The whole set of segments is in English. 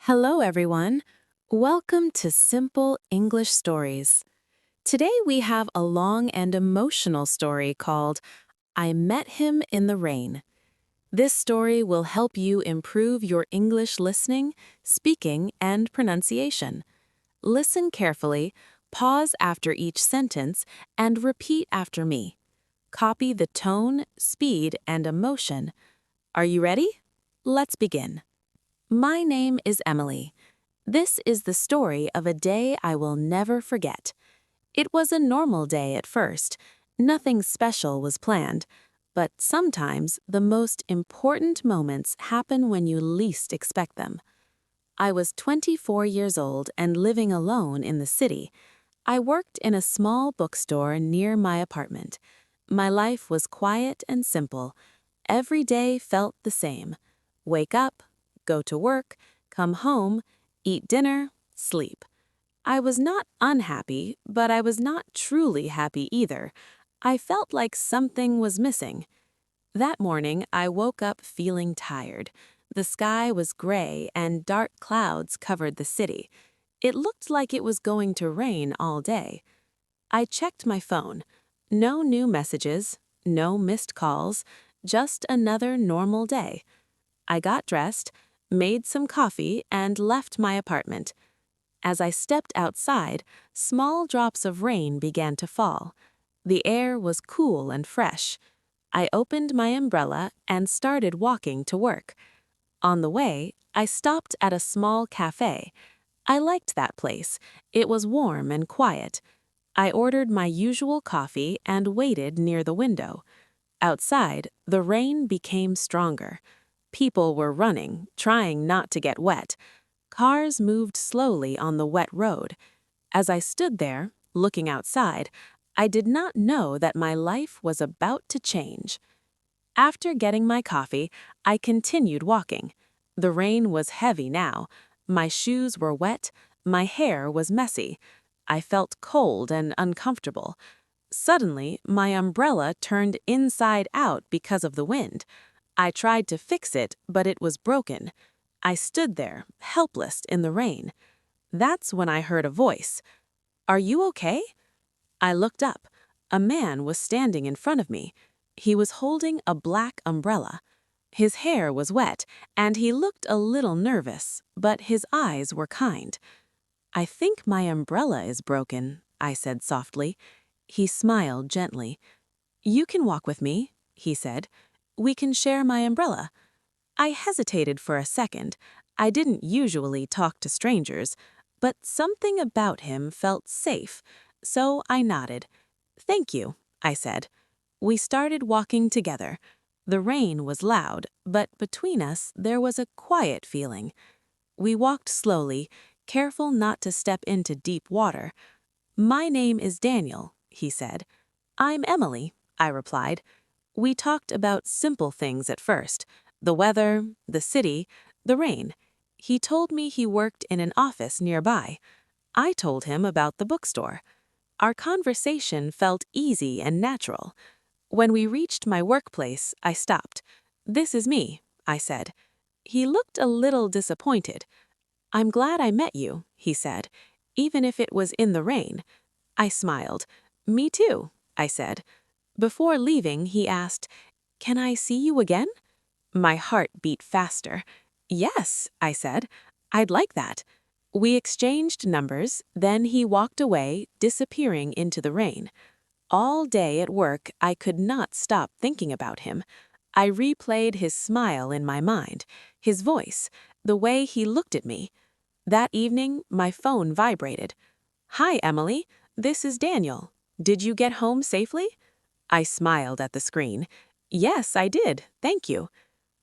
Hello, everyone. Welcome to Simple English Stories. Today we have a long and emotional story called I Met Him in the Rain. This story will help you improve your English listening, speaking, and pronunciation. Listen carefully, pause after each sentence, and repeat after me. Copy the tone, speed, and emotion. Are you ready? Let's begin. My name is Emily. This is the story of a day I will never forget. It was a normal day at first. Nothing special was planned. But sometimes the most important moments happen when you least expect them. I was 24 years old and living alone in the city. I worked in a small bookstore near my apartment. My life was quiet and simple. Every day felt the same. Wake up, go to work, come home, eat dinner, sleep. I was not unhappy, but I was not truly happy either. I felt like something was missing. That morning, I woke up feeling tired. The sky was gray and dark clouds covered the city. It looked like it was going to rain all day. I checked my phone. No new messages, no missed calls, just another normal day. I got dressed, made some coffee, and left my apartment. As I stepped outside, small drops of rain began to fall. The air was cool and fresh. I opened my umbrella and started walking to work. On the way, I stopped at a small cafe. I liked that place. It was warm and quiet. I ordered my usual coffee and waited near the window. Outside, the rain became stronger. People were running, trying not to get wet. Cars moved slowly on the wet road. As I stood there, looking outside, I did not know that my life was about to change. After getting my coffee, I continued walking. The rain was heavy now. My shoes were wet. My hair was messy. I felt cold and uncomfortable. Suddenly, my umbrella turned inside out because of the wind. I tried to fix it, but it was broken. I stood there, helpless in the rain. That's when I heard a voice. "Are you okay?" I looked up. A man was standing in front of me. He was holding a black umbrella. His hair was wet, and he looked a little nervous, but his eyes were kind. "I think my umbrella is broken," I said softly. He smiled gently. "You can walk with me," he said. "We can share my umbrella." I hesitated for a second. I didn't usually talk to strangers, but something about him felt safe, so I nodded. "Thank you," I said. We started walking together. The rain was loud, but between us there was a quiet feeling. We walked slowly, careful not to step into deep water. "My name is Daniel," he said. "I'm Emily," I replied. We talked about simple things at first: the weather, the city, the rain. He told me he worked in an office nearby. I told him about the bookstore. Our conversation felt easy and natural. When we reached my workplace, I stopped. "This is me," I said. He looked a little disappointed. "I'm glad I met you," he said, "even if it was in the rain." I smiled. "Me too," I said. Before leaving, he asked, "Can I see you again?" My heart beat faster. "Yes," I said. "I'd like that." We exchanged numbers, then he walked away, disappearing into the rain. All day at work, I could not stop thinking about him. I replayed his smile in my mind, his voice, the way he looked at me. That evening, my phone vibrated. "Hi, Emily. This is Daniel. Did you get home safely?" I smiled at the screen. "Yes, I did. Thank you."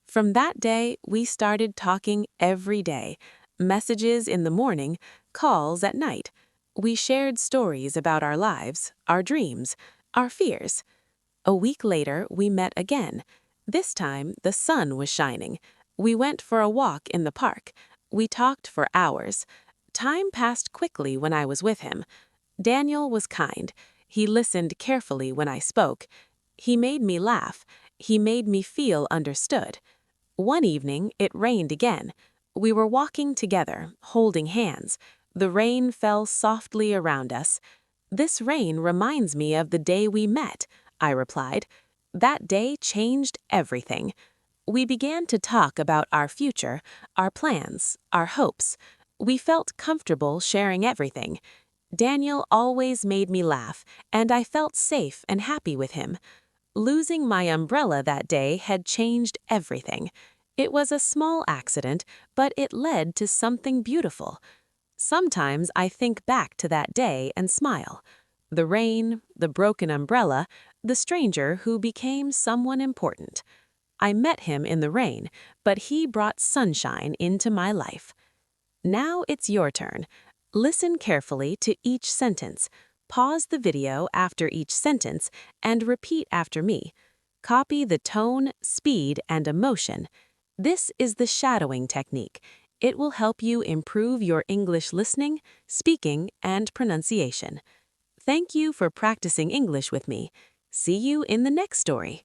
From that day, we started talking every day. Messages in the morning, calls at night. We shared stories about our lives, our dreams, our fears. A week later, we met again. This time, the sun was shining. We went for a walk in the park. We talked for hours. Time passed quickly when I was with him. Daniel was kind. He listened carefully when I spoke. He made me laugh. He made me feel understood. One evening, it rained again. We were walking together, holding hands. The rain fell softly around us. "This rain reminds me of the day we met," I replied. "That day changed everything." We began to talk about our future, our plans, our hopes. We felt comfortable sharing everything. Daniel always made me laugh, and I felt safe and happy with him. Losing my umbrella that day had changed everything. It was a small accident, but it led to something beautiful. Sometimes I think back to that day and smile. The rain, the broken umbrella, the stranger who became someone important. I met him in the rain, but he brought sunshine into my life. Now it's your turn. Listen carefully to each sentence. Pause the video after each sentence and repeat after me. Copy the tone, speed, and emotion. This is the shadowing technique. It will help you improve your English listening, speaking, and pronunciation. Thank you for practicing English with me. See you in the next story.